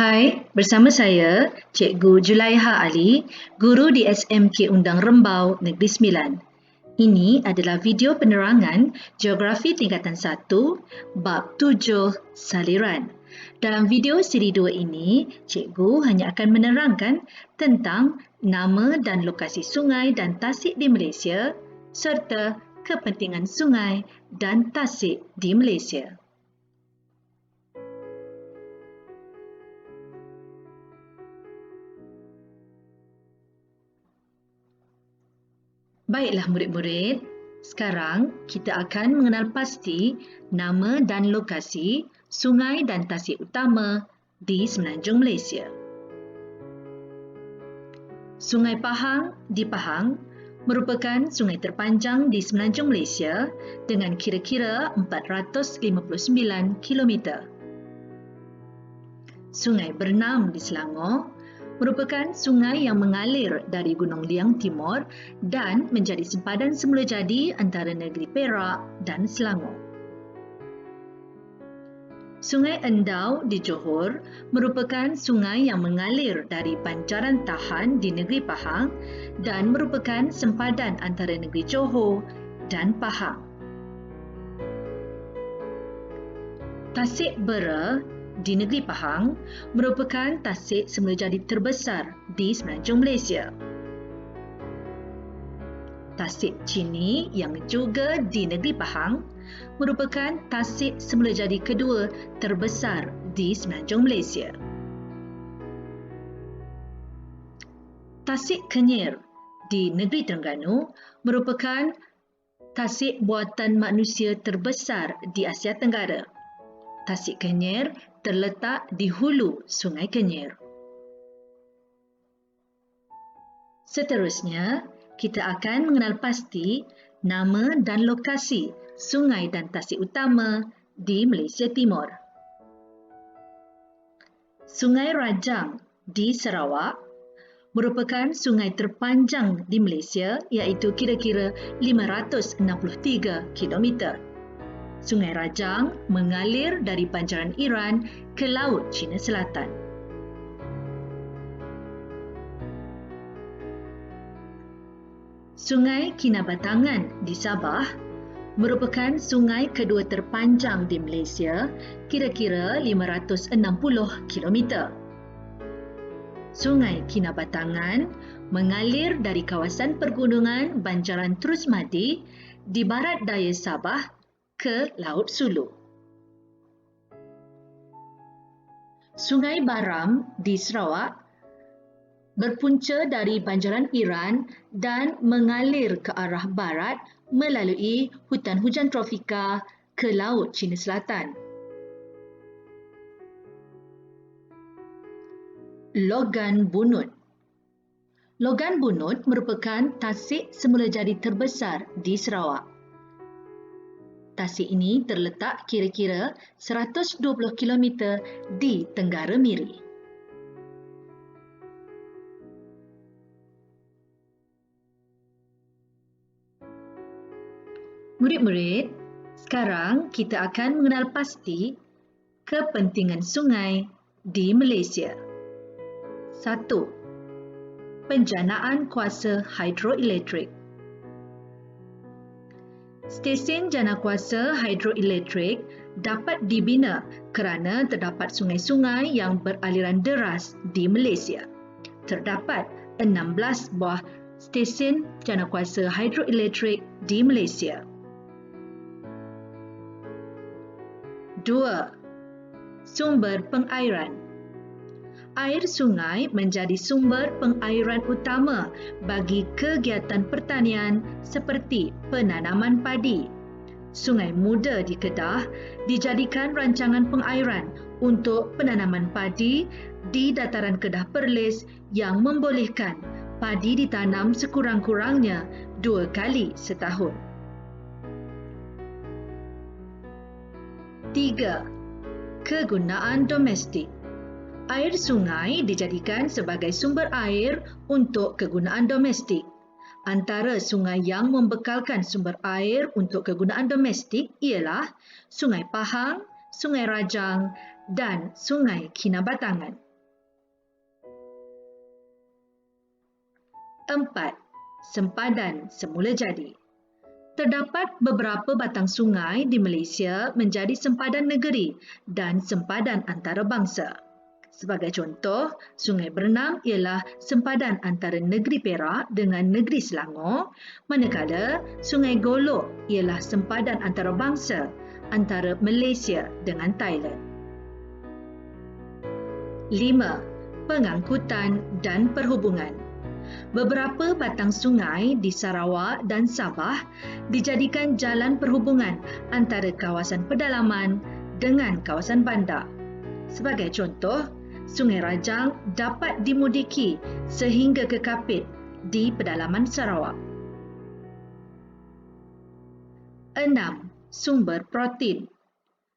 Hai, bersama saya Cikgu Julaiha Ali, guru di SMK Undang Rembau Negeri Sembilan. Ini adalah video penerangan Geografi Tingkatan 1, Bab 7, Saliran. Dalam video siri 2 ini, Cikgu hanya akan menerangkan tentang nama dan lokasi sungai dan tasik di Malaysia serta kepentingan sungai dan tasik di Malaysia. Baiklah murid-murid, sekarang kita akan mengenal pasti nama dan lokasi sungai dan tasik utama di Semenanjung Malaysia. Sungai Pahang di Pahang merupakan sungai terpanjang di Semenanjung Malaysia dengan kira-kira 459 km. Sungai Bernam di Selangor merupakan sungai yang mengalir dari Gunung Liang Timur dan menjadi sempadan semula jadi antara negeri Perak dan Selangor. Sungai Endau di Johor merupakan sungai yang mengalir dari Banjaran Tahan di negeri Pahang dan merupakan sempadan antara negeri Johor dan Pahang. Tasik Bera di negeri Pahang merupakan tasik semula jadi terbesar di Semenanjung Malaysia. Tasik Chini yang juga di negeri Pahang merupakan tasik semula jadi kedua terbesar di Semenanjung Malaysia. Tasik Kenyir di negeri Terengganu merupakan tasik buatan manusia terbesar di Asia Tenggara. Tasik Kenyir terletak di hulu Sungai Kenyir. Seterusnya, kita akan mengenal pasti nama dan lokasi sungai dan tasik utama di Malaysia Timur. Sungai Rajang di Sarawak merupakan sungai terpanjang di Malaysia iaitu kira-kira 563 km. Sungai Rajang mengalir dari Banjaran Iran ke Laut Cina Selatan. Sungai Kinabatangan di Sabah merupakan sungai kedua terpanjang di Malaysia, kira-kira 560 km. Sungai Kinabatangan mengalir dari kawasan pergunungan Banjaran Terusmadi di barat daya Sabah ke Laut Sulu. Sungai Baram di Sarawak berpunca dari Banjaran Iran dan mengalir ke arah barat melalui hutan hujan tropika ke Laut Cina Selatan. Logan Bunut. Logan Bunut merupakan tasik semula jadi terbesar di Sarawak. Tasik ini terletak kira-kira 120 km di Tenggara Miri. Murid-murid, sekarang kita akan mengenal pasti kepentingan sungai di Malaysia. 1. Penjanaan kuasa hidroelektrik. Stesen janakuasa hidroelektrik dapat dibina kerana terdapat sungai-sungai yang beraliran deras di Malaysia. Terdapat 16 buah stesen janakuasa hidroelektrik di Malaysia. 2. Sumber pengairan. Air sungai menjadi sumber pengairan utama bagi kegiatan pertanian seperti penanaman padi. Sungai Muda di Kedah dijadikan rancangan pengairan untuk penanaman padi di dataran Kedah Perlis yang membolehkan padi ditanam sekurang-kurangnya 2 kali setahun. 3. Kegunaan domestik. Air sungai dijadikan sebagai sumber air untuk kegunaan domestik. Antara sungai yang membekalkan sumber air untuk kegunaan domestik ialah Sungai Pahang, Sungai Rajang dan Sungai Kinabatangan. 4. Sempadan semula jadi. Terdapat beberapa batang sungai di Malaysia menjadi sempadan negeri dan sempadan antarabangsa. Sebagai contoh, Sungai Bernam ialah sempadan antara negeri Perak dengan negeri Selangor, manakala Sungai Golok ialah sempadan antarabangsa antara Malaysia dengan Thailand. 5. Pengangkutan dan perhubungan. Beberapa batang sungai di Sarawak dan Sabah dijadikan jalan perhubungan antara kawasan pedalaman dengan kawasan bandar. Sebagai contoh, Sungai Rajang dapat dimudiki sehingga ke Kapit di pedalaman Sarawak. 6. Sumber protein.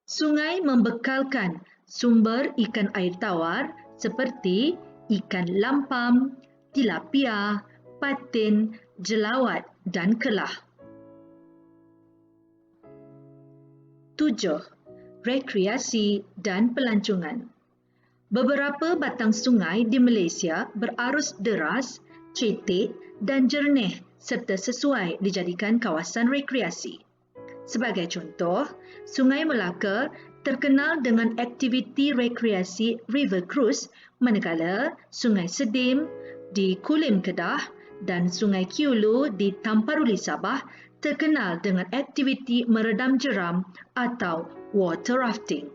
Sungai membekalkan sumber ikan air tawar seperti ikan lampam, tilapia, patin, jelawat dan kelah. 7. Rekreasi dan pelancongan. Beberapa batang sungai di Malaysia berarus deras, cetek dan jernih serta sesuai dijadikan kawasan rekreasi. Sebagai contoh, Sungai Melaka terkenal dengan aktiviti rekreasi river cruise, manakala Sungai Sedim di Kulim Kedah dan Sungai Kiulu di Tamparuli Sabah terkenal dengan aktiviti meredam jeram atau water rafting.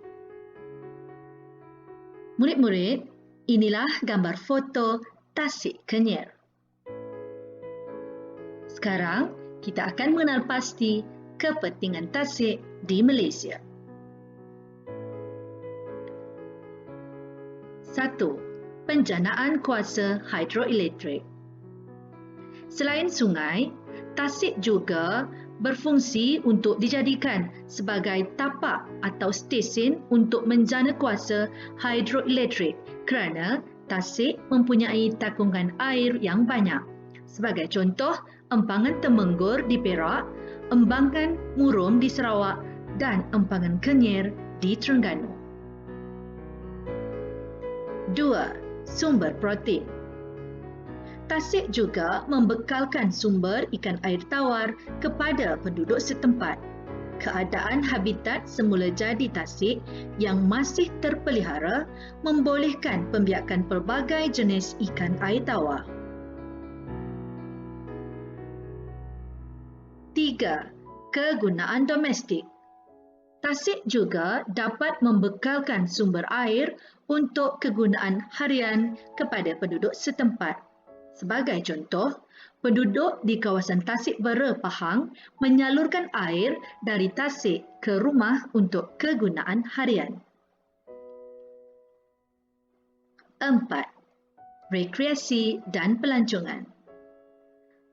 Murid-murid, inilah gambar foto Tasik Kenyir. Sekarang, kita akan mengenal pasti kepentingan tasik di Malaysia. 1. Penjanaan kuasa hidroelektrik. Selain sungai, tasik juga berfungsi untuk dijadikan sebagai tapak atau stesen untuk menjana kuasa hidroelektrik kerana tasik mempunyai takungan air yang banyak. Sebagai contoh, Empangan Temenggur di Perak, Empangan Murum di Sarawak dan Empangan Kenyir di Terengganu. 2. Sumber protein. Tasik juga membekalkan sumber ikan air tawar kepada penduduk setempat. Keadaan habitat semula jadi tasik yang masih terpelihara membolehkan pembiakan pelbagai jenis ikan air tawar. 3. Kegunaan domestik. Tasik juga dapat membekalkan sumber air untuk kegunaan harian kepada penduduk setempat. Sebagai contoh, penduduk di kawasan Tasik Bera Pahang menyalurkan air dari tasik ke rumah untuk kegunaan harian. 4. Rekreasi dan pelancongan.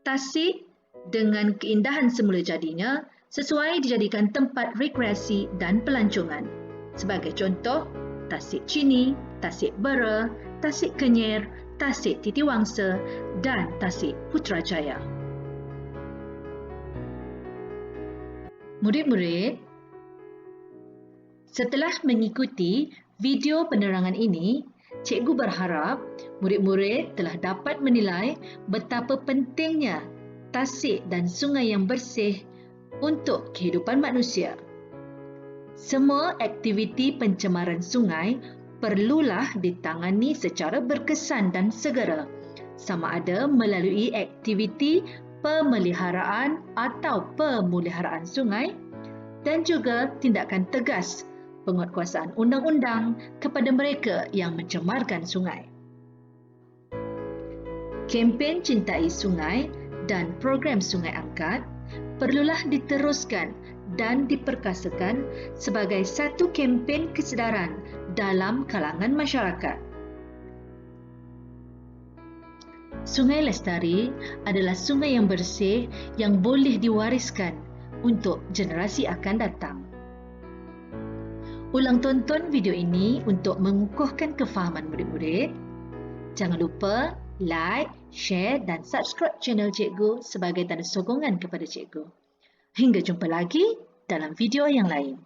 Tasik dengan keindahan semula jadinya sesuai dijadikan tempat rekreasi dan pelancongan. Sebagai contoh, Tasik Chini, Tasik Bera, Tasik Kenyir, Tasik Titiwangsa dan Tasik Putrajaya. Murid-murid, setelah mengikuti video penerangan ini, cikgu berharap murid-murid telah dapat menilai betapa pentingnya tasik dan sungai yang bersih untuk kehidupan manusia. Semua aktiviti pencemaran sungai perlulah ditangani secara berkesan dan segera, sama ada melalui aktiviti pemeliharaan atau pemuliharaan sungai dan juga tindakan tegas penguatkuasaan undang-undang kepada mereka yang mencemarkan sungai. Kempen Cintai Sungai dan program Sungai Angkat perlulah diteruskan dan diperkasakan sebagai satu kempen kesedaran dalam kalangan masyarakat. Sungai Lestari adalah sungai yang bersih yang boleh diwariskan untuk generasi akan datang. Ulang tonton video ini untuk mengukuhkan kefahaman murid-murid. Jangan lupa like, share dan subscribe channel cikgu sebagai tanda sokongan kepada cikgu. Hingga jumpa lagi dalam video yang lain.